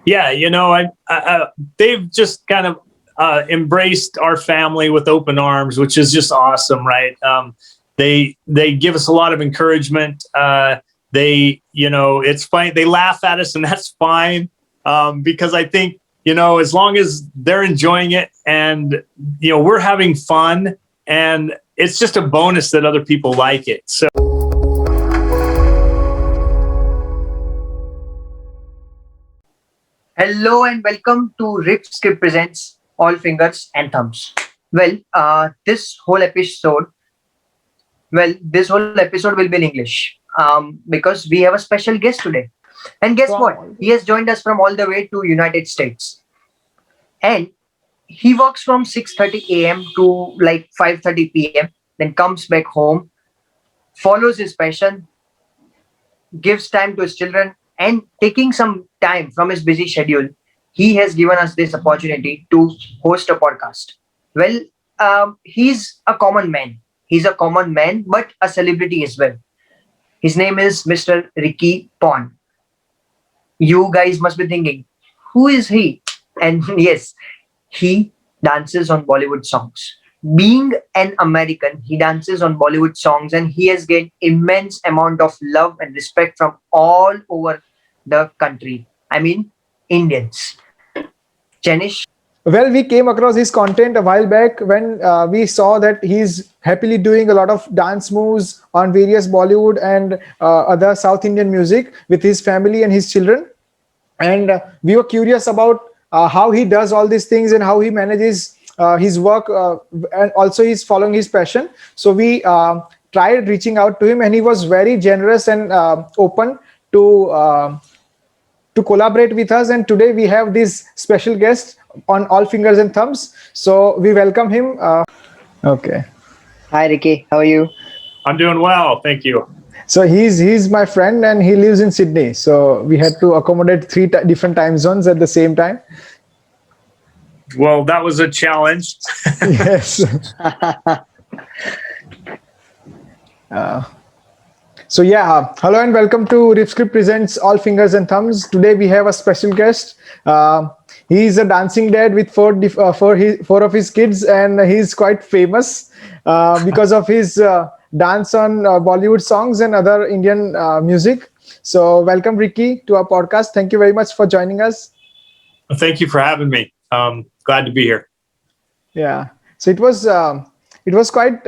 Yeah, they've just kind of embraced our family with open arms, which is just awesome, right? They give us a lot of encouragement. It's fine. They laugh at us, and that's fine, because I think as long as they're enjoying it and we're having fun, and it's just a bonus that other people like it. So. Hello and welcome to RiffScript presents All Fingers and Thumbs. This whole episode will be in English because we have a special guest today. And guess what? He has joined us from all the way to United States. And he works from 6:30 a.m. to like 5:30 p.m. Then comes back home, follows his passion, gives time to his children, and taking some time from his busy schedule, he has given us this opportunity to host a podcast. He's a common man. He's a common man, but a celebrity as well. His name is Mr. Ricky Pond. You guys must be thinking, who is he? And yes, he dances on Bollywood songs. Being an American, he dances on Bollywood songs, and he has gained immense amount of love and respect from all over the country. I mean, Indians. Jainish? Well, we came across his content a while back when we saw that he's happily doing a lot of dance moves on various Bollywood and other South Indian music with his family and his children. And we were curious about how he does all these things and how he manages his work, and also he's following his passion. So we tried reaching out to him, and he was very generous and open to collaborate with us. And today we have this special guest on All Fingers and Thumbs. So we welcome him. Okay. Hi, Ricky. How are you? I'm doing well, thank you. So he's my friend, and he lives in Sydney. So we had to accommodate three different time zones at the same time. Well, that was a challenge. Yes. So yeah, hello and welcome to RiffScript presents All Fingers and Thumbs. Today we have a special guest. He's a dancing dad with four of his kids, and he's quite famous because of his dance on Bollywood songs and other Indian music. So welcome, Ricky, to our podcast. Thank you very much for joining us. Thank you for having me. Glad to be here. Yeah. So it was quite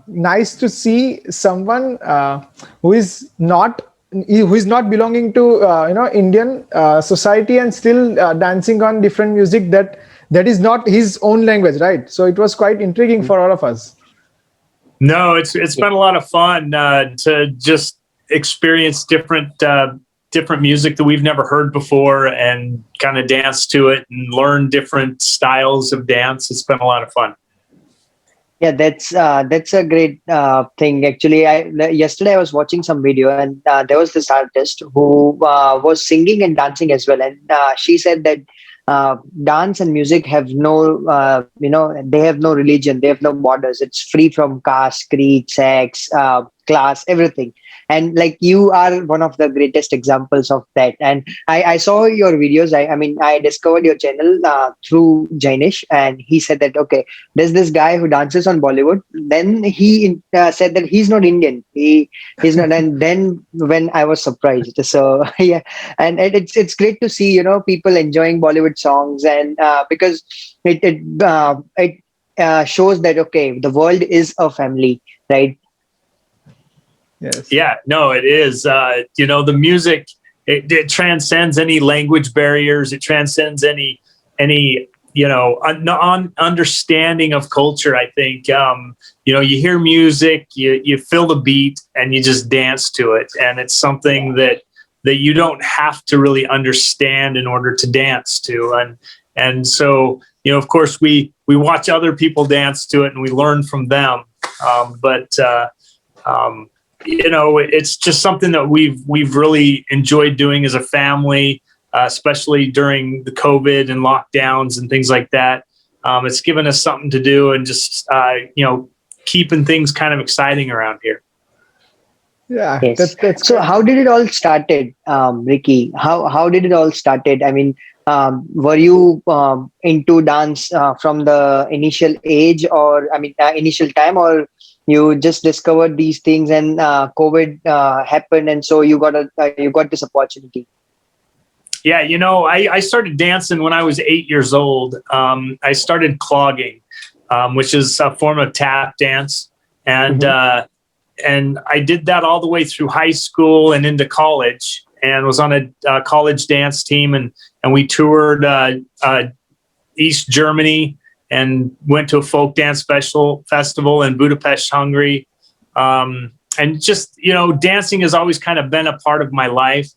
nice to see someone who is not belonging to Indian society and still dancing on different music that is not his own language, right? So it was quite intriguing for all of us. No, it's been a lot of fun to just experience different music that we've never heard before and kind of dance to it and learn different styles of dance. It's been a lot of fun. Yeah, that's a great thing. Actually, yesterday I was watching some video, and there was this artist who was singing and dancing as well, and she said that dance and music have no, they have no religion, they have no borders. It's free from caste, creed, sex, class, everything. And like, you are one of the greatest examples of that. And I saw your videos. I discovered your channel through Jainish, and he said that, okay, there's this guy who dances on Bollywood. Then he said that he's not Indian. He's not. And then when I was surprised. So yeah, and it's great to see, people enjoying Bollywood songs, and because it shows that, okay, the world is a family, right? Yes. Yeah, no, it is. The music, it transcends any language barriers. It transcends any understanding of culture. I think, you hear music, you feel the beat, and you just dance to it. And it's something that you don't have to really understand in order to dance to. And so, of course, we watch other people dance to it and we learn from them. It's just something that we've really enjoyed doing as a family, especially during the COVID and lockdowns and things like that. It's given us something to do and just, keeping things kind of exciting around here. Yeah, Yes. that's So great. how did it all started, Ricky? How did it all started? I mean, were you into dance from the initial age, or I mean, initial time, or you just discovered these things and COVID happened, and so you got this opportunity? Yeah, I started dancing when I was 8 years old. I started clogging, which is a form of tap dance, and Hmm. and I did that all the way through high school and into college, and was on a college dance team, and we toured East Germany and went to a folk dance festival in Budapest, Hungary. And just, dancing has always kind of been a part of my life.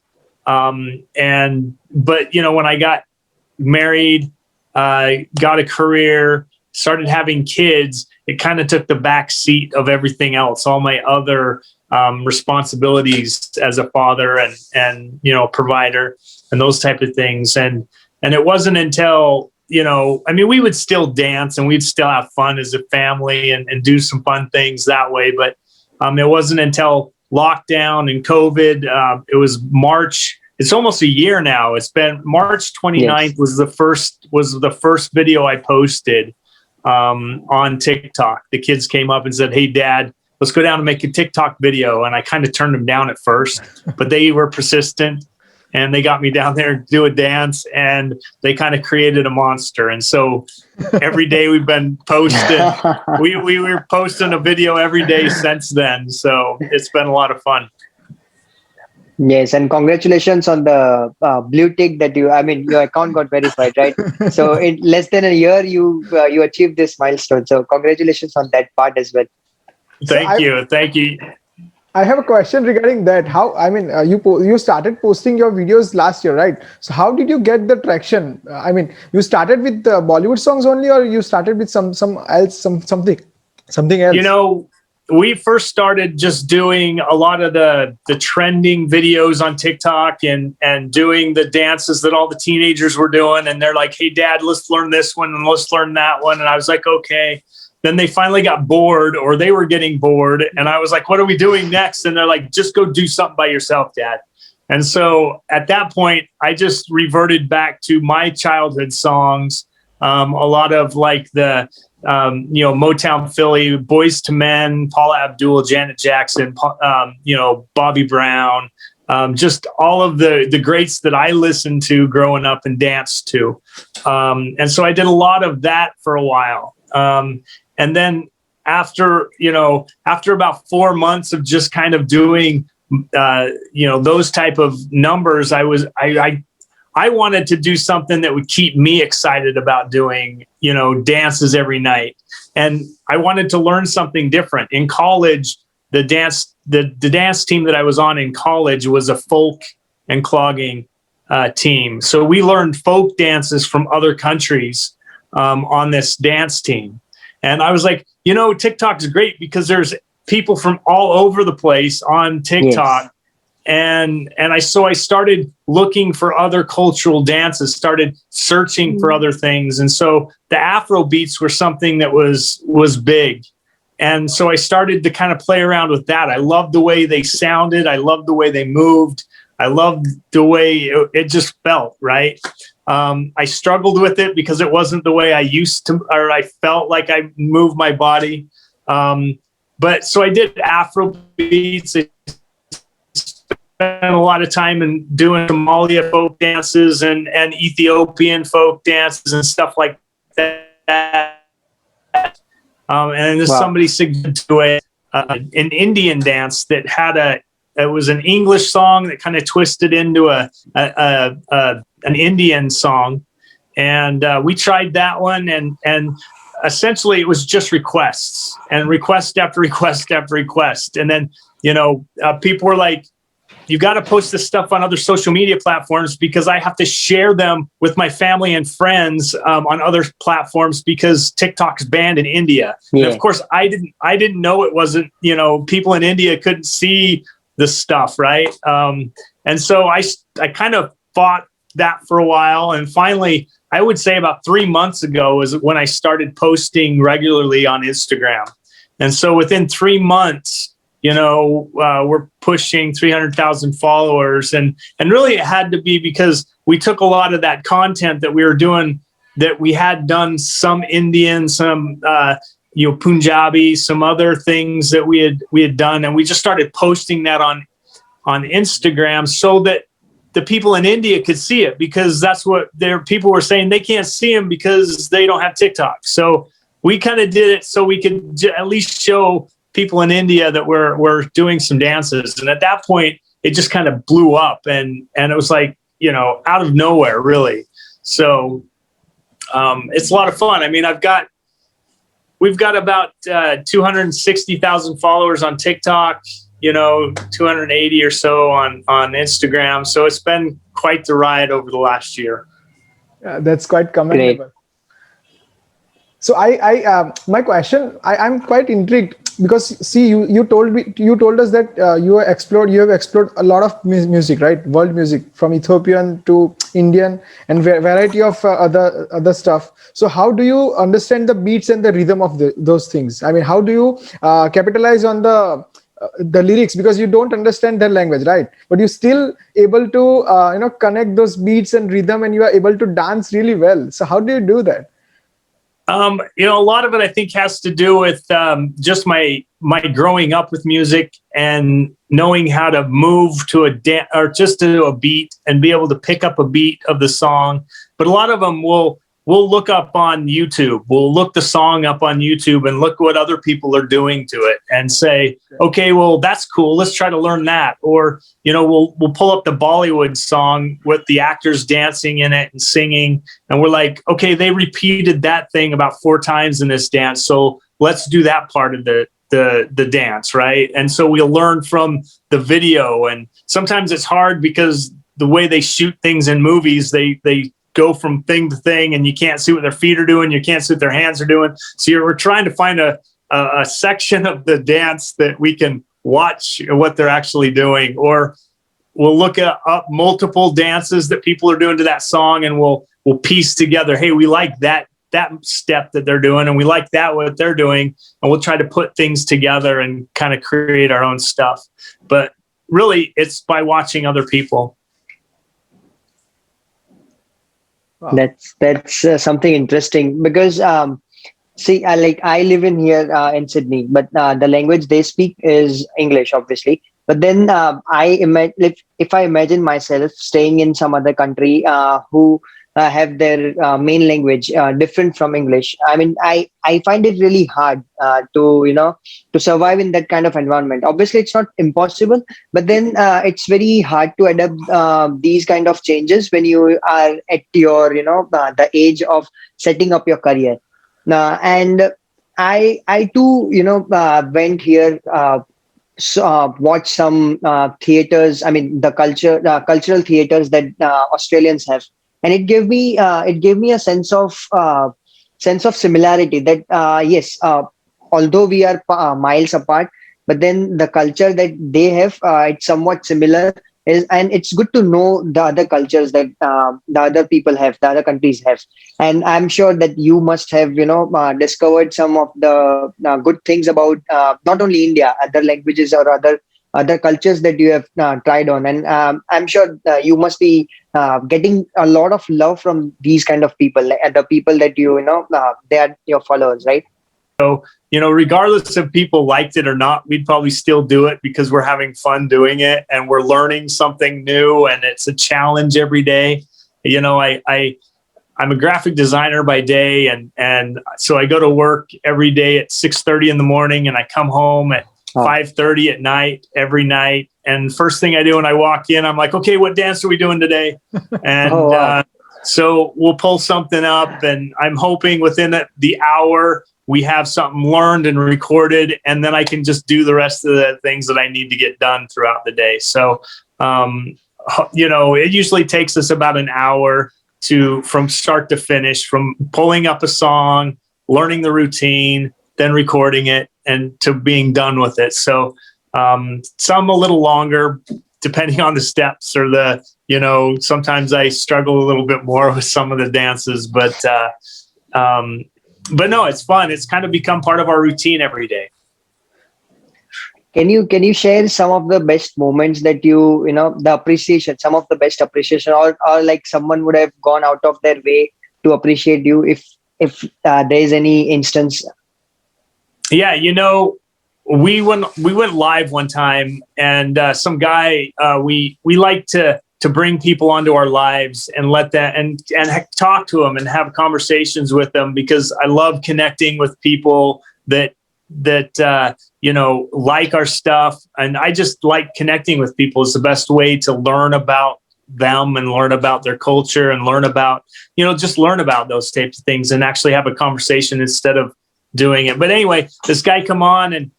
But when I got married, got a career, started having kids, it kind of took the back seat of everything else, all my other responsibilities as a father and provider and those type of things. And it wasn't until, I mean, we would still dance and we'd still have fun as a family and do some fun things that way. But it wasn't until lockdown and COVID. It was March. It's almost a year now. It's been March 29th. Yes. was the first video I posted on TikTok. The kids came up and said, "Hey, Dad, let's go down and make a TikTok video." And I kind of turned them down at first, but they were persistent. And they got me down there to do a dance, and they kind of created a monster. And so every day we've been posting. We were posting a video every day since then. So it's been a lot of fun. Yes, and congratulations on the blue tick that I mean, your account got verified, right? So in less than a year, you achieved this milestone. So congratulations on that part as well. So Thank you. Thank you. I have a question regarding that. How, I mean, you started posting your videos last year, right? So how did you get the traction? I mean, you started with the Bollywood songs only, or you started with something else? We first started just doing a lot of the trending videos on TikTok and doing the dances that all the teenagers were doing. And they're like, "Hey, Dad, let's learn this one and let's learn that one." And I was like, "Okay." Then they finally got bored, or they were getting bored. And I was like, "What are we doing next?" And they're like, "Just go do something by yourself, Dad." And so at that point, I just reverted back to my childhood songs. A lot of like the Motown Philly, Boys to Men, Paula Abdul, Janet Jackson, Bobby Brown, just all of the greats that I listened to growing up and danced to. And so I did a lot of that for a while. And then after about 4 months of just kind of doing, those type of numbers, I wanted to do something that would keep me excited about doing, dances every night. And I wanted to learn something different. In college, the dance team that I was on in college was a folk and clogging team. So we learned folk dances from other countries on this dance team. And I was like, TikTok's great because there's people from all over the place on TikTok. Yes. And I started looking for other cultural dances, started searching for other things. And so the Afro beats were something that was big. And so I started to kind of play around with that. I loved the way they sounded. I loved the way they moved. I loved the way it just felt, right? I struggled with it because it wasn't the way I used to, or I felt like I moved my body. But so I did Afro beats. I spent a lot of time in doing Somalia folk dances and Ethiopian folk dances and stuff like that. And then somebody suggested to an Indian dance that had it was an English song that kind of twisted into an Indian song. And we tried that one, and essentially it was just requests and request after request after request. And then, people were like, "You got to post this stuff on other social media platforms because I have to share them with my family and friends on other platforms because TikTok's banned in India." Yeah. And of course, I didn't know it wasn't, people in India couldn't see the stuff, right? And so I kind of fought that for a while. And finally, I would say about 3 months ago is when I started posting regularly on Instagram. And so within 3 months, we're pushing 300,000 followers, and really it had to be because we took a lot of that content that we were doing, that we had done some Indian, some Punjabi, some other things that we had done, and we just started posting that on Instagram so that the people in India could see it, because that's what their people were saying. They can't see them because they don't have TikTok. So we kind of did it so we could at least show people in India that we're doing some dances. And at that point, it just kind of blew up, and it was like, out of nowhere, really. So it's a lot of fun. I mean, we've got about 260,000 followers on TikTok, 280 or so on Instagram. So it's been quite the ride over the last year. That's quite commendable. Great. So my question, I'm quite intrigued, because see, you told us that you have explored a lot of music, right? World music, from Ethiopian to Indian and variety of other stuff. So how do you understand the beats and the rhythm of those things? I mean, how do you capitalize on the lyrics, because you don't understand their language, right? But you're still able to connect those beats and rhythm, and you are able to dance really well. So how do you do that? A lot of it, I think, has to do with just my growing up with music and knowing how to move to a dance or just to a beat and be able to pick up a beat of the song. But a lot of them we'll look up on YouTube. We'll look the song up on YouTube and look what other people are doing to it and say, okay, well, that's cool. Let's try to learn that. Or, we'll pull up the Bollywood song with the actors dancing in it and singing. And we're like, okay, they repeated that thing about 4 times in this dance. So let's do that part of the dance, right? And so we'll learn from the video. And sometimes it's hard because the way they shoot things in movies, they go from thing to thing, and you can't see what their feet are doing. You can't see what their hands are doing. So we're trying to find a section of the dance that we can watch what they're actually doing. Or we'll look up multiple dances that people are doing to that song, and we'll piece together, hey, we like that step that they're doing, and we like that what they're doing, and we'll try to put things together and kind of create our own stuff. But really, it's by watching other people. Wow. That's something interesting, because see, I live in here in Sydney, but the language they speak is English, obviously. But then if I imagine myself staying in some other country who have their main language different from English, I mean, I find it really hard to survive in that kind of environment. Obviously, it's not impossible, but then it's very hard to adapt these kind of changes when you are at your the age of setting up your career. And I too went here. Watch some theaters. I mean, the cultural theaters that Australians have, and it gave me a sense of similarity. That yes, although we are miles apart, but then the culture that they have, it's somewhat similar. And it's good to know the other cultures that the other people have, the other countries have. And I'm sure that you must have, discovered some of the good things about not only India, other languages or other cultures that you have tried on. And I'm sure you must be getting a lot of love from these kind of people, the people that they are your followers, right? So, regardless if people liked it or not, we'd probably still do it because we're having fun doing it and we're learning something new, and it's a challenge every day. I'm a graphic designer by day, and so I go to work every day at 6:30 in the morning, and I come home at 5:30 at night every night. And first thing I do when I walk in, I'm like, okay, what dance are we doing today? And so we'll pull something up, and I'm hoping within the hour we have something learned and recorded, and then I can just do the rest of the things that I need to get done throughout the day. So, it usually takes us about an hour from start to finish, from pulling up a song, learning the routine, then recording it, and to being done with it. So some a little longer, depending on the steps or sometimes I struggle a little bit more with some of the dances, but no, it's fun. It's kind of become part of our routine every day. Can you share some of the best moments that the appreciation, some of the best appreciation, or like someone would have gone out of their way to appreciate you, if there is any instance? Yeah, we went live one time, and some guy, we like to bring people onto our lives and let that and talk to them and have conversations with them, because I love connecting with people that like our stuff, and I just like connecting with people. Is the best way to learn about them and learn about their culture and learn about just learn about those types of things and actually have a conversation instead of doing it. But anyway, this guy come on, and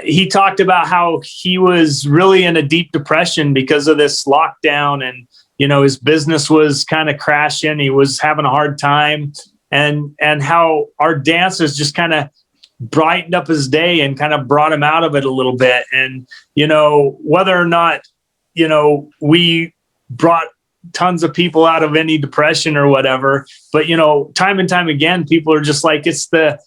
he talked about how he was really in a deep depression because of this lockdown, and his business was kind of crashing. He was having a hard time, and how our dances just kind of brightened up his day and kind of brought him out of it a little bit. And whether or not we brought tons of people out of any depression or whatever, but time and time again, people are just like, it's the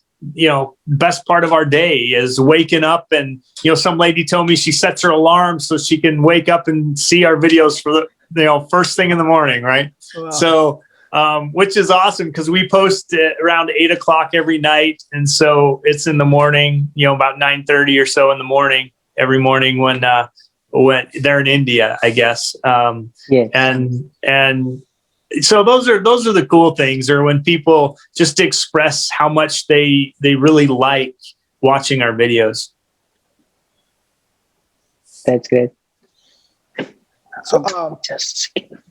best part of our day is waking up. And some lady told me she sets her alarm so she can wake up and see our videos for the first thing in the morning, right? Wow. So which is awesome, because we post around 8 o'clock every night, and so it's in the morning, about 9:30 or so in the morning every morning when they're in India, I guess. Yes. And so those are the cool things, or when people just express how much they really like watching our videos. That's good. So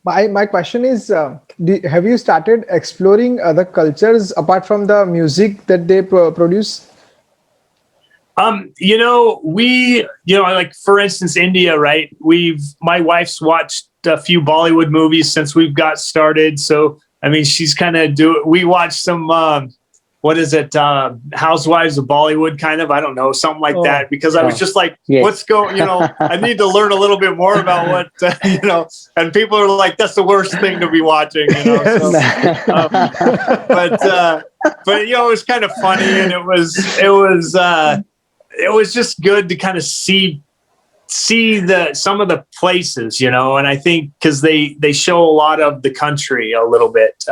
my question is, have you started exploring other cultures apart from the music that they produce? Like for instance, India, right? My wife's watched a few Bollywood movies since we've got started. So, I mean, she's kind of we watched some, what is it? Housewives of Bollywood, kind of, I don't know, something like that, because I was just like, yes. What's going, I need to learn a little bit more about what, and people are like, that's the worst thing to be watching, So, but it was kind of funny, and it was just good to kind of see some of the places, and I think because they show a lot of the country a little bit,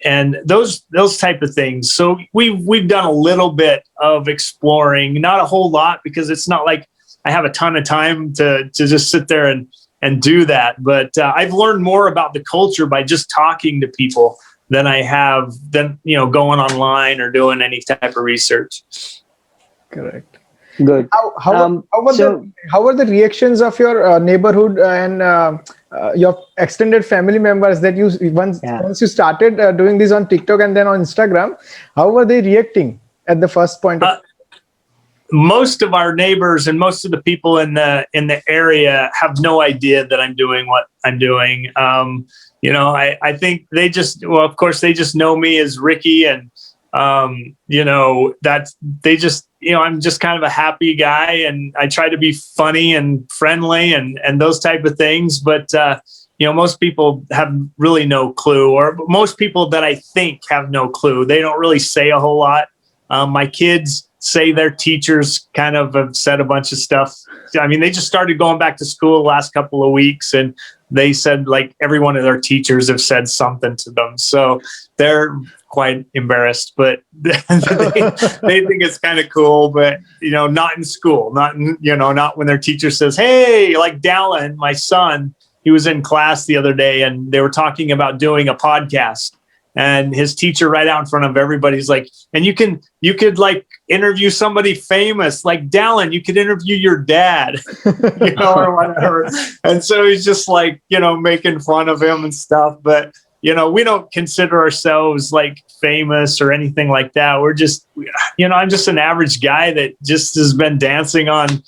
and those type of things. So we've done a little bit of exploring, not a whole lot, because it's not like I have a ton of time to just sit there and do that. But I've learned more about the culture by just talking to people than I have going online or doing any type of research. Correct. Good. How were the reactions of your neighborhood and your extended family members that once you started doing this on TikTok and then on Instagram? How were they reacting at the first point? Most of our neighbors and most of the people in the area have no idea that I'm doing what I'm doing. I think they just, of course, they just know me as Ricky, and that they just, I'm just kind of a happy guy, and I try to be funny and friendly and those type of things. But, most people have really no clue, or most people that I think have no clue. They don't really say a whole lot. My kids say their teachers kind of have said a bunch of stuff. I mean, they just started going back to school the last couple of weeks, and they said like every one of their teachers have said something to them. So they're quite embarrassed, but they think it's kind of cool, but not in school, not when their teacher says, hey, like Dallin, my son, he was in class the other day and they were talking about doing a podcast, and his teacher right out in front of everybody's like, and you could like interview somebody famous, like Dallin, you could interview your dad, or whatever. And so he's just like, making fun of him and stuff. But, we don't consider ourselves like famous or anything like that. We're just, I'm just an average guy that just has been dancing on,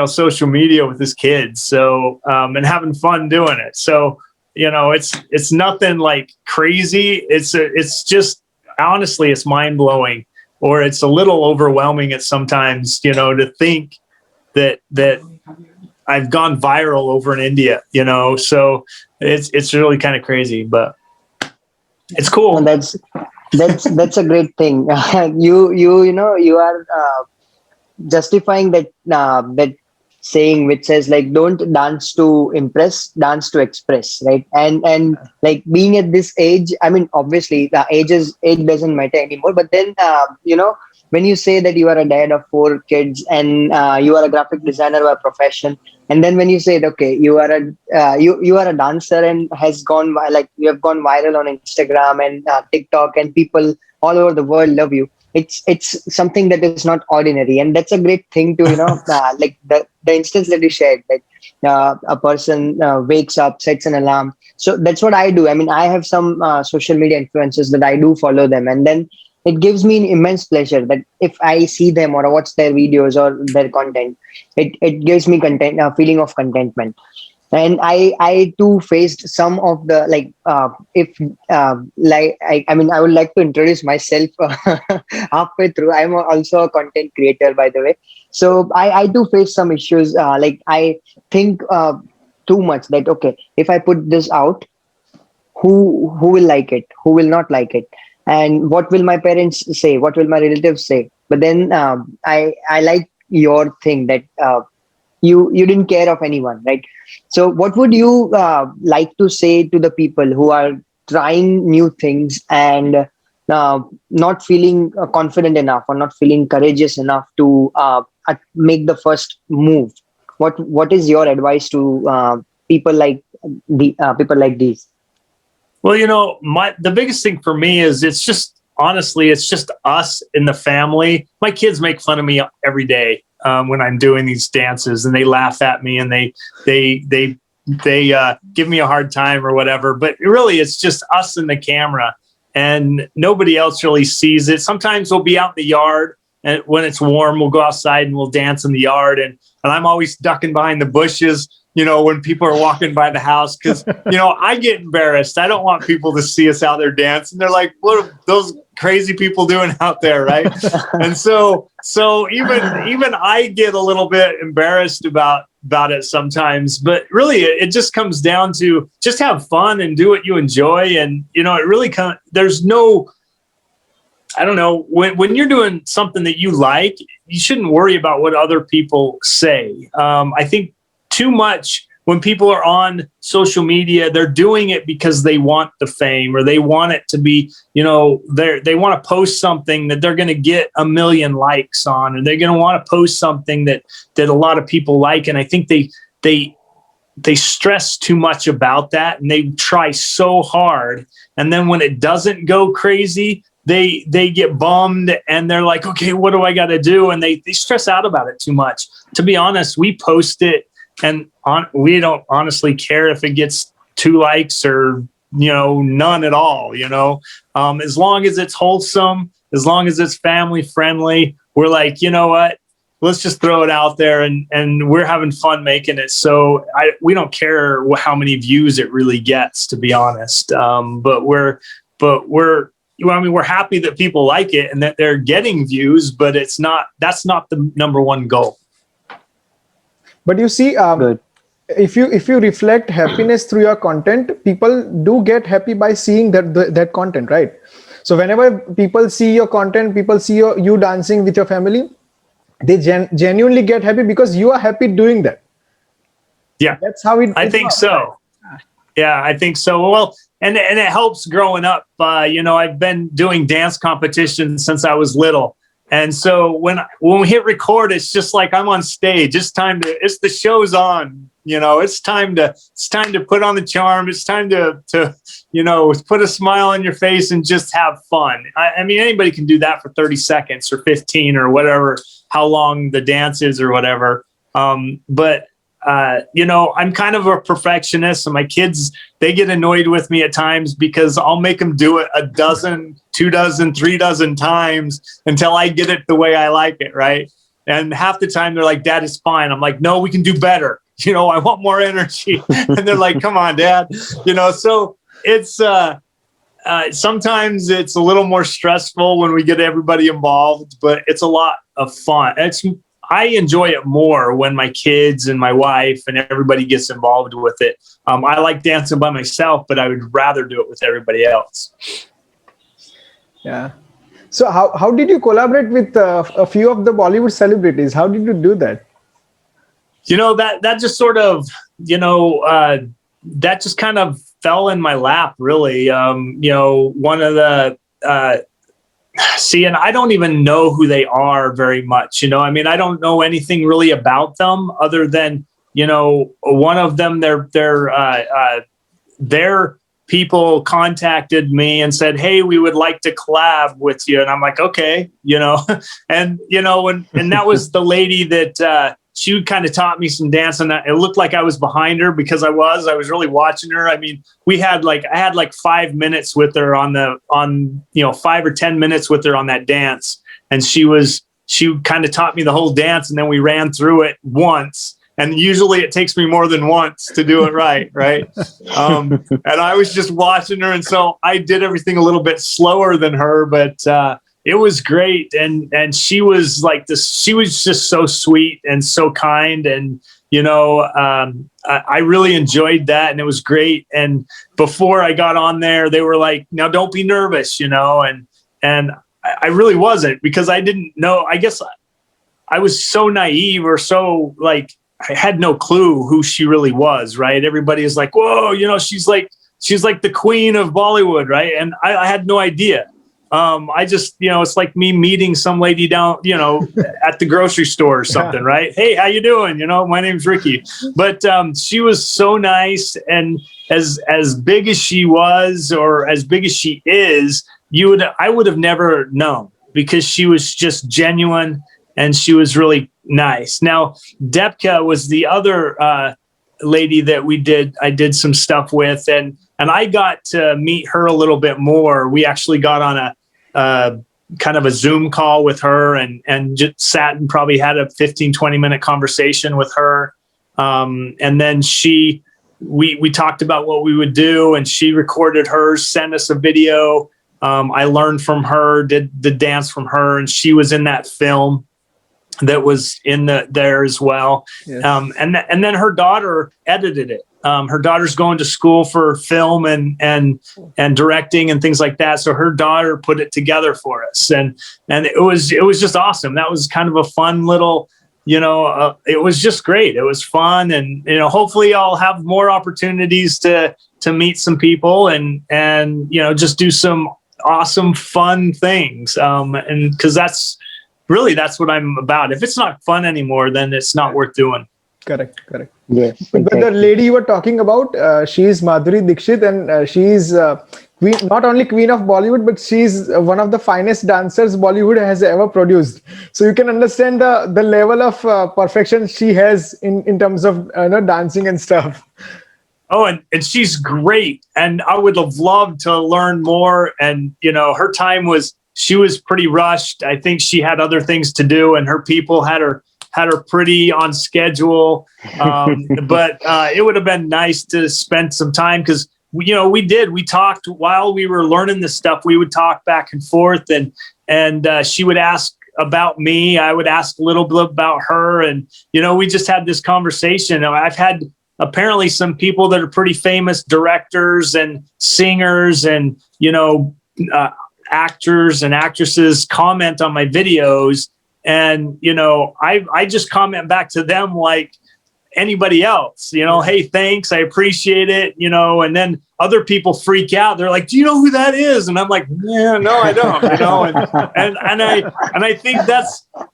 social media with his kids. So, and having fun doing it. So, it's nothing like crazy. It's just, honestly, it's mind blowing, or it's a little overwhelming at sometimes, to think that I've gone viral over in India, so it's really kind of crazy, but it's cool. Well, that's a great thing. You are justifying that saying which says like, don't dance to impress, dance to express, right? And like being at this age, I mean, obviously the age doesn't matter anymore, but then when you say that you are a dad of 4 kids and you are a graphic designer by profession, and then when you say, okay, you are a you are a dancer and has gone like you have gone viral on Instagram and TikTok, and people all over the world love you. It's something that is not ordinary, and that's a great thing to like the instance that you shared, that a person wakes up, sets an alarm. So that's what I do. I mean, I have some social media influencers that I do follow them, and then it gives me an immense pleasure that if I see them or watch their videos or their content, it gives me content, a feeling of contentment. And I too faced some of the like if like I mean, I would like to introduce myself halfway through. I'm also a content creator, by the way. So I do face some issues, like I think too much that, okay, if I put this out, who will like it, who will not like it, and what will my parents say, what will my relatives say. But then I like your thing that you didn't care of anyone, right? So what would you like to say to the people who are trying new things and not feeling confident enough or not feeling courageous enough to make the first move? What is your advice to people like people like these? Well, the biggest thing for me is it's just honestly, it's just us in the family. My kids make fun of me every day when I'm doing these dances, and they laugh at me and they give me a hard time or whatever. But really, it's just us and the camera, and nobody else really sees it. Sometimes we'll be out in the yard, and when it's warm, we'll go outside and we'll dance in the yard, and I'm always ducking behind the bushes, when people are walking by the house, because, I get embarrassed. I don't want people to see us out there dancing. They're like, what are those crazy people doing out there, right? And so even I get a little bit embarrassed about it sometimes. But really, it just comes down to just have fun and do what you enjoy. And, it really there's no, I don't know, when you're doing something that you like, you shouldn't worry about what other people say. I think too much when people are on social media, they're doing it because they want the fame, or they want it to be, they want to post something that they're going to get 1 million likes on, and they're going to want to post something that a lot of people like. And I think they stress too much about that, and they try so hard. And then when it doesn't go crazy, they get bummed, and they're like, okay, what do I got to do? And they stress out about it too much. To be honest, we post it, and we don't honestly care if it gets 2 likes or, none at all, as long as it's wholesome, as long as it's family friendly, we're like, you know what, let's just throw it out there, and we're having fun making it. So we don't care how many views it really gets, to be honest. But we're happy that people like it and that they're getting views, but that's not the number one goal. But you see, if you reflect happiness through your content, people do get happy by seeing that content, right? So whenever people see your content, people see you dancing with your family, they genuinely get happy because you are happy doing that. Yeah, that's how it. I think so. Right? Yeah, I think so. Well, and it helps growing up. I've been doing dance competitions since I was little. And so when we hit record, it's just like I'm on stage. It's the show's on. It's time to put on the charm. It's time to put a smile on your face and just have fun. I mean, anybody can do that for 30 seconds or 15 or whatever, how long the dance is or whatever. But I'm kind of a perfectionist, and my kids, they get annoyed with me at times because I'll make them do it 12, 2 dozen, 3 dozen times until I get it the way I like it, right? And half the time they're like, Dad, it's fine. I'm like, no, we can do better. I want more energy. And they're like, come on, Dad. So it's sometimes it's a little more stressful when we get everybody involved, but it's a lot of fun. I enjoy it more when my kids and my wife and everybody gets involved with it. I like dancing by myself, but I would rather do it with everybody else. Yeah. So how did you collaborate with a few of the Bollywood celebrities? How did you do that? That just sort of, that just kind of fell in my lap, really. One of the, and I don't even know who they are very much. I don't know anything really about them other than, one of them, their people contacted me and said, "Hey, we would like to collab with you." And I'm like, okay, and that was the lady that, she kind of taught me some dance, and it looked like I was behind her because I was really watching her. I had like 5 minutes with her on 5 or 10 minutes with her on that dance. And she kind of taught me the whole dance, and then we ran through it once. And usually it takes me more than once to do it right. Right. And I was just watching her. And so I did everything a little bit slower than her, but, it was great. And she was like this, she was just so sweet and so kind. And, I really enjoyed that, and it was great. And before I got on there, they were like, "Now don't be nervous," and I really wasn't, because I didn't know, I guess I was so naive, or so like, I had no clue who she really was. Right. Everybody is like, "Whoa, she's like the queen of Bollywood." Right. And I had no idea. I just, it's like me meeting some lady down, at the grocery store or something, right? "Hey, how you doing? My name's Ricky." But she was so nice, and as big as she was, or as big as she is, I would have never known, because she was just genuine, and she was really nice. Now, Depka was the other lady that I did some stuff with, and I got to meet her a little bit more. We actually got on a kind of a Zoom call with her, and just sat and probably had a 15-20 minute conversation with her. And then we talked about what we would do, and she recorded hers, sent us a video. I learned from her, did the dance from her, and she was in that film that was there as well. Yes. And then her daughter edited it. Her daughter's going to school for film and directing and things like that. So her daughter put it together for us, and it was just awesome. That was kind of a fun little, it was just great. It was fun, and hopefully I'll have more opportunities to meet some people and just do some awesome fun things. And because that's what I'm about. If it's not fun anymore, then it's not worth doing. Correct. Yes, exactly. But the lady you were talking about, she's Madhuri Dixit, and she's queen, not only queen of Bollywood, but she's one of the finest dancers Bollywood has ever produced. So you can understand the level of perfection she has in terms of dancing and stuff. Oh, and she's great. And I would have loved to learn more. And, her time she was pretty rushed. I think she had other things to do, and her people had her pretty on schedule. But it would have been nice to spend some time, because we talked while we were learning this stuff. We would talk back and forth, and she would ask about me. I would ask a little bit about her, and we just had this conversation. I've had apparently some people that are pretty famous directors and singers and actors and actresses comment on my videos. And, I just comment back to them like anybody else, "Hey, thanks. I appreciate it." And then other people freak out. They're like, "Do you know who that is?" And I'm like, "Yeah, no, I don't." And I think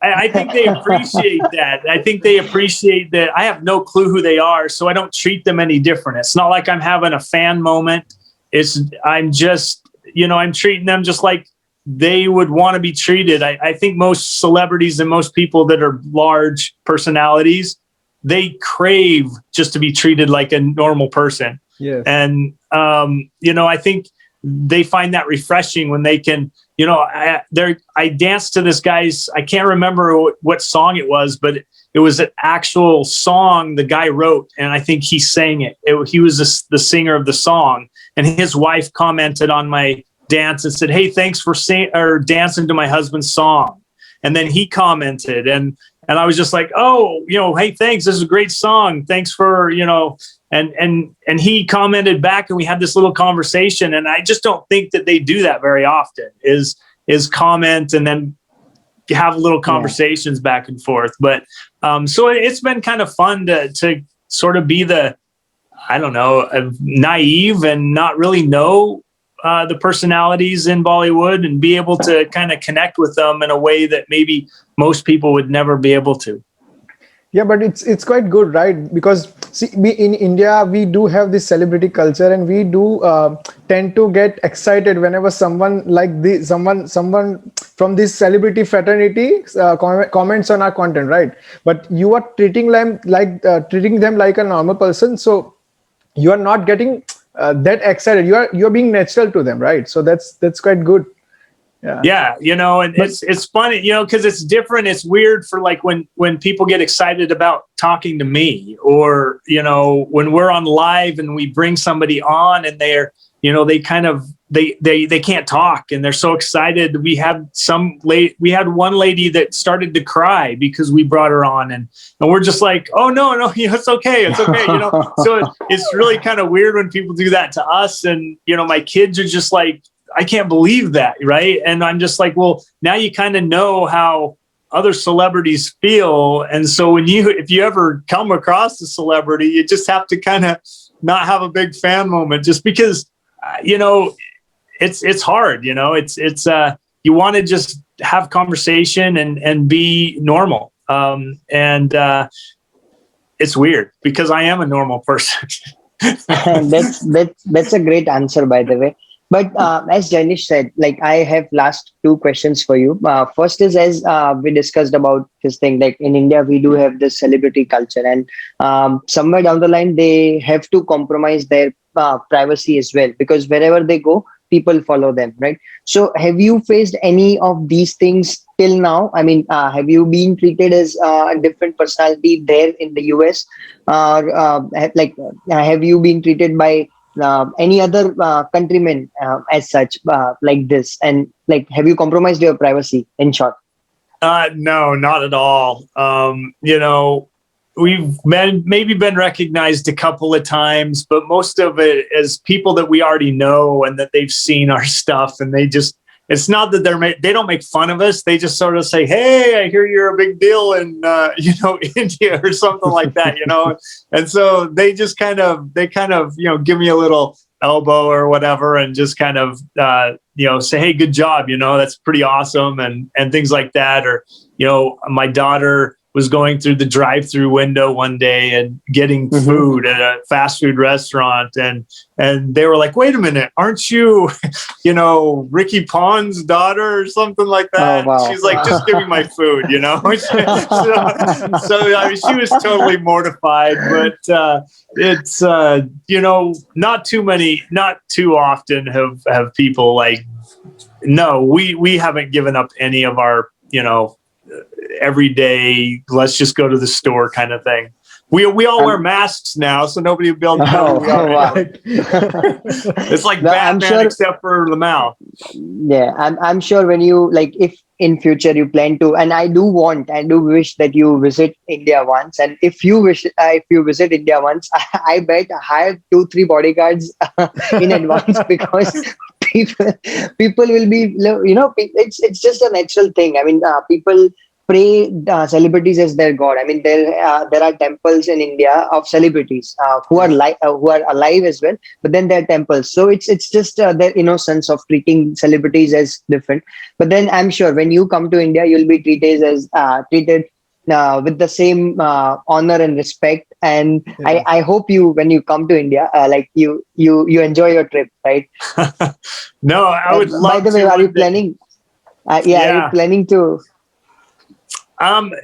I think they appreciate that. I think they appreciate that I have no clue who they are, so I don't treat them any different. It's not like I'm having a fan moment. I'm just, I'm treating them just like they would want to be treated. I think most celebrities and most people that are large personalities, they crave just to be treated like a normal person. Yes. And, I think they find that refreshing when they can, I danced to this guy's, I can't remember what song it was, but it was an actual song the guy wrote, and I think he sang it. He was the singer of the song, and his wife commented on my dance and said, "Hey, thanks for dancing to my husband's song." And then he commented, and I was just like, "Oh, hey, thanks. This is a great song. Thanks for, and he commented back, and we had this little conversation. And I just don't think that they do that very often, is comment and then have little conversations back and forth. But so it's been kind of fun to sort of be the, I don't know, naive and not really know the personalities in Bollywood and be able to kind of connect with them in a way that maybe most people would never be able to. Yeah, but it's quite good, right? Because see, we in India, we do have this celebrity culture, and we do tend to get excited whenever someone like this, someone from this celebrity fraternity comments on our content, right? But you are treating them like a normal person, so you are not getting that excited. You are being natural to them, right? So that's quite good. Yeah, you know, and it's funny, you know, because it's different. It's weird for like when people get excited about talking to me, or you know, when we're on live and we bring somebody on and they're, you know, they kind of they can't talk and they're so excited. We had one lady that started to cry because we brought her on, and we're just like, oh no, you know, it's okay, you know. So it's really kind of weird when people do that to us, and you know, my kids are just like, I can't believe that, right? And I'm just like, well, now you kind of know how other celebrities feel, and so if you ever come across a celebrity, you just have to kind of not have a big fan moment, just because, you know, it's hard, you know, it's you want to just have conversation and be normal, and it's weird because I am a normal person. That's a great answer, by the way. But as Jainish said, like, I have last two questions for you. First is, as we discussed about this thing, like in India, we do have this celebrity culture, and somewhere down the line, they have to compromise their privacy as well, because wherever they go, people follow them, right? So have you faced any of these things till now? I mean, have you been treated as a different personality there in the US? Or have you been treated by any other countrymen as such, like this? And like, have you compromised your privacy, in short? No, not at all. You know, we've maybe been recognized a couple of times, but most of it is people that we already know and that they've seen our stuff, and it's not that they don't make fun of us. They just sort of say, "Hey, I hear you're a big deal in you know, India," or something like that, you know. And so they kind of you know, give me a little elbow or whatever, and just kind of you know, say, "Hey, good job," you know, that's pretty awesome, and things like that. Or you know, my daughter was going through the drive-through window one day and getting food at a fast food restaurant, and they were like, "Wait a minute, aren't you, you know, Ricky Pond's daughter or something like that?" Oh, wow. She's like, "Just give me my food," you know. so I mean, she was totally mortified, but it's you know, not too often have people like, no, we haven't given up any of our, you know, every day, let's just go to the store kind of thing. We all wear masks now, so nobody will be able to know who we are. Wow. It's like No, Batman, except for the mouth. Yeah, I'm sure when you, like, if in future you plan to, and I do wish that you visit India once. And if you visit India once, I bet hire 2-3 bodyguards in advance, because people will be, you know, it's just a natural thing. I mean, people pray celebrities as their god. I mean, there are temples in India of celebrities who are alive as well, but then there are temples. So it's just their innocence of treating celebrities as different. But then I'm sure when you come to India, you'll be treated with the same honor and respect. And yeah. I hope when you come to India, like you enjoy your trip, right? No, I would love to. By the way, are you planning? Are you planning to?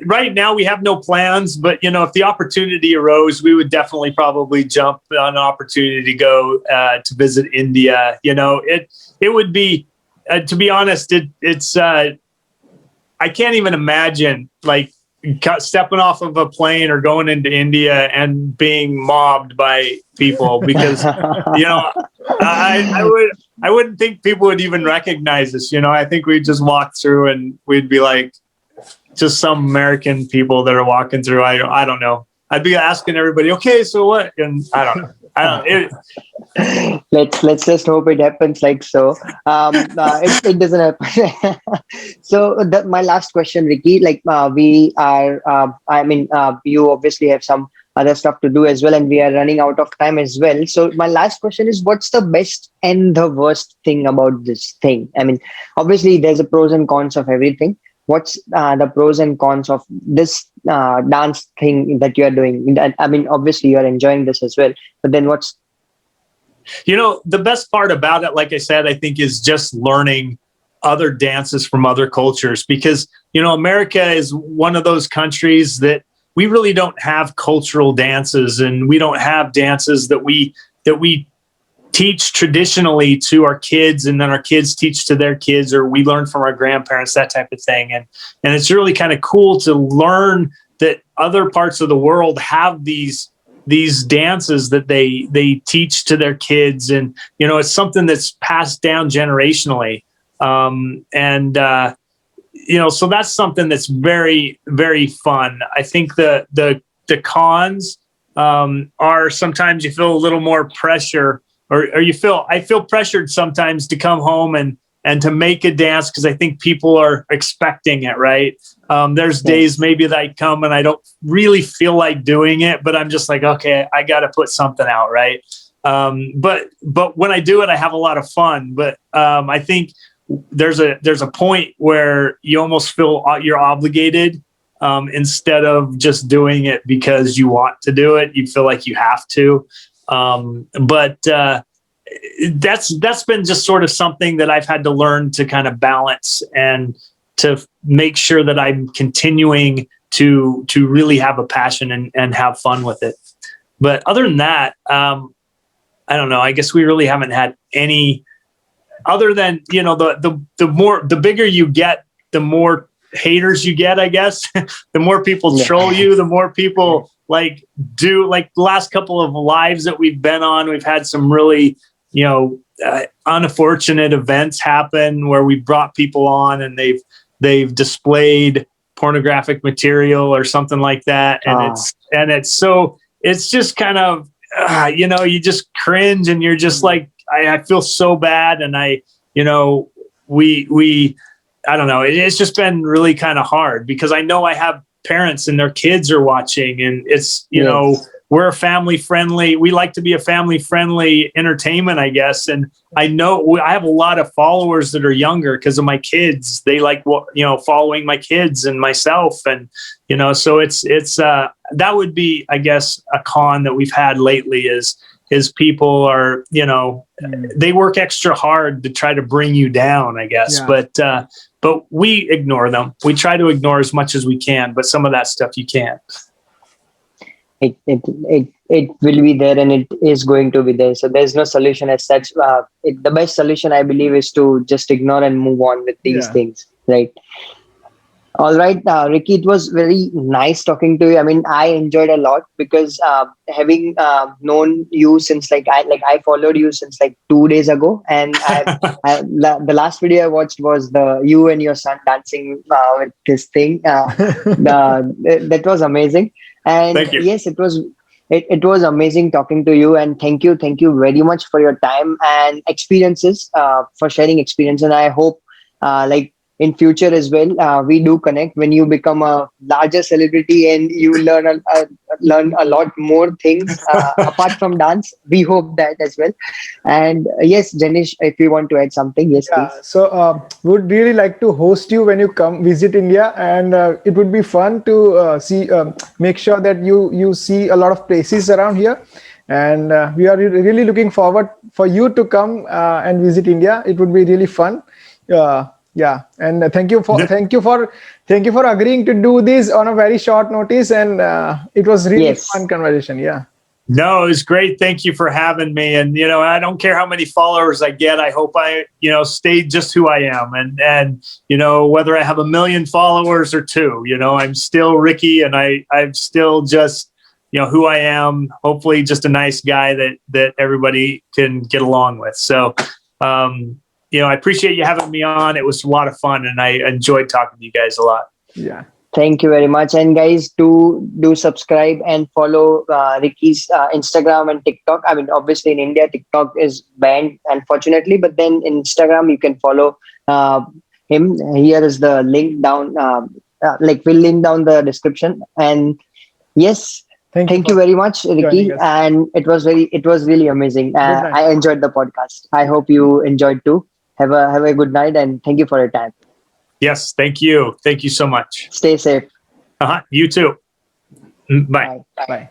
Right now we have no plans, but you know, if the opportunity arose, we would definitely probably jump on an opportunity to go to visit India. You know, it would be, to be honest, it's I can't even imagine like stepping off of a plane or going into India and being mobbed by people, because you know, I wouldn't think people would even recognize us. You know, I think we'd just walk through and we'd be like, just some American people that are walking through. I don't know. I'd be asking everybody, okay, so what? And I don't know. I don't know. Let's just hope it happens like so. It doesn't happen. So my last question, Ricky, like we are you obviously have some other stuff to do as well, and we are running out of time as well. So my last question is, what's the best and the worst thing about this thing? I mean, obviously there's a pros and cons of everything. What's the pros and cons of this dance thing that you are doing? I mean, obviously you are enjoying this as well, but then what's The best part about it, like I said, I think is just learning other dances from other cultures, because, America is one of those countries that we really don't have cultural dances, and we don't have dances that we teach traditionally to our kids, and then our kids teach to their kids, or we learn from our grandparents, that type of thing. And it's really kind of cool to learn that other parts of the world have these dances that they teach to their kids, and it's something that's passed down generationally, so that's something that's very, very fun. I think the cons are sometimes you feel a little more pressure, or I feel pressured sometimes to come home and to make a dance, because I think people are expecting it, right? There's days maybe that I come and I don't really feel like doing it, but I'm just like, okay, I got to put something out, right? But when I do it, I have a lot of fun. But I think there's a point where you almost feel you're obligated, instead of just doing it because you want to do it. You feel like you have to. But that's been just sort of something that I've had to learn to kind of balance, and to make sure that I'm continuing to really have a passion and have fun with it. But other than that, I don't know. I guess we really haven't had any, other than, the bigger you get, the more haters you get, I guess. The more people troll you, the more people do the last couple of lives that we've been on. We've had some really, unfortunate events happen where we brought people on and they've displayed pornographic material or something like that. And it's just kind of, you just cringe, and you're just like, I feel so bad. And I don't know. It's just been really kind of hard, because I know I have parents and their kids are watching, and it's, we're we like to be a family friendly entertainment, I guess. And I know I have a lot of followers that are younger because of my kids. They like, following my kids and myself. And, so it's that would be, I guess, a con that we've had lately is people are, they work extra hard to try to bring you down, I guess. Yeah. But we ignore them. We try to ignore as much as we can, but some of that stuff you can't. It will be there, and it is going to be there. So there's no solution as such. The best solution, I believe, is to just ignore and move on with these things, right? All right, Ricky, it was very nice talking to you. I mean, I enjoyed a lot, because having known you since I followed you since 2 days ago, and the last video I watched was you and your son dancing with this thing. That was amazing. And thank you. Yes, it was amazing talking to you, and thank you very much for your time and experiences, for sharing experience. And I hope in future as well, we do connect when you become a larger celebrity and you learn a lot more things apart from dance. We hope that as well. And yes, Jainish, if you want to add something, yes, please. So would really like to host you when you come visit India, and it would be fun to make sure that you see a lot of places around here. And we are really looking forward for you to come and visit India. It would be really fun. And thank you for agreeing to do this on a very short notice, and it was really fun conversation. No, it was great. Thank you for having me. And I don't care how many followers I get. I hope I stay just who I am, and whether I have 1 million followers or 2, I'm still Ricky, and I'm still just who I am. Hopefully just a nice guy that everybody can get along with. So I appreciate you having me on. It was a lot of fun, and I enjoyed talking to you guys a lot. Yeah. Thank you very much. And guys, do subscribe and follow Ricky's Instagram and TikTok. I mean, obviously in India, TikTok is banned, unfortunately, but then in Instagram, you can follow uh, him. Here is the link down. Like we'll link down the description. And yes, thank you for very much, joining Ricky. us. And it was really amazing. Good night. I enjoyed the podcast. I hope you enjoyed too. Have a good night, and thank you for your time. Yes, thank you. Thank you so much. Stay safe. You too. Bye. Bye.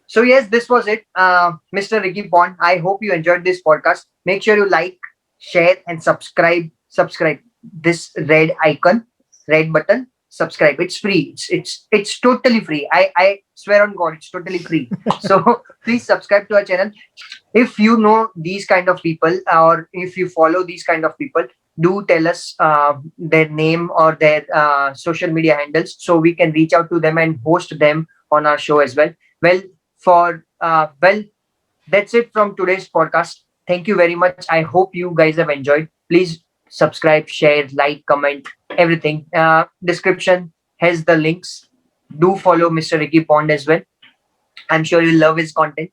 So yes, this was it, Mr. Ricky Pond. I hope you enjoyed this podcast. Make sure you like, share, and subscribe. Subscribe this red icon, red button. Subscribe. It's free. It's totally free. I swear on God, it's totally free. So please subscribe to our channel. If you know these kind of people, or if you follow these kind of people, do tell us their name or their social media handles, so we can reach out to them and host them on our show as well. Well, that's it from today's podcast. Thank you very much. I hope you guys have enjoyed. Please subscribe, share, like, comment, everything. Description has the links. Do follow Mr. Ricky Pond as well. I'm sure you love his content.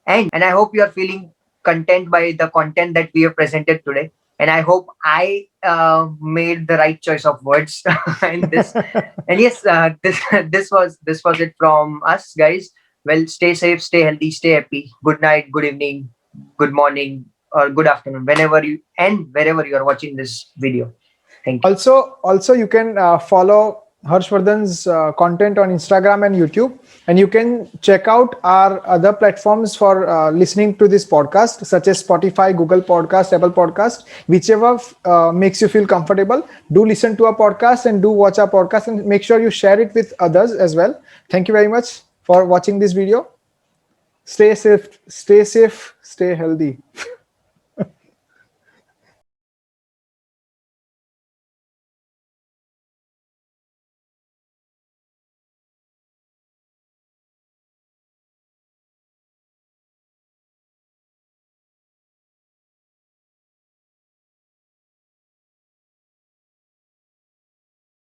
And I hope you are feeling content by the content that we have presented today. And I hope I made the right choice of words in this. And yes, this was it from us, guys. Well, stay safe, stay healthy, stay happy. Good night, good evening, good morning, or good afternoon, wherever you are watching this video. Thank you. Also you can follow Harshvardhan's content on Instagram and YouTube, and you can check out our other platforms for listening to this podcast, such as Spotify, Google Podcast, Apple Podcast, whichever makes you feel comfortable. Do listen to our podcast and do watch our podcast, and make sure you share it with others as well. Thank you very much for watching this video. Stay safe, stay healthy.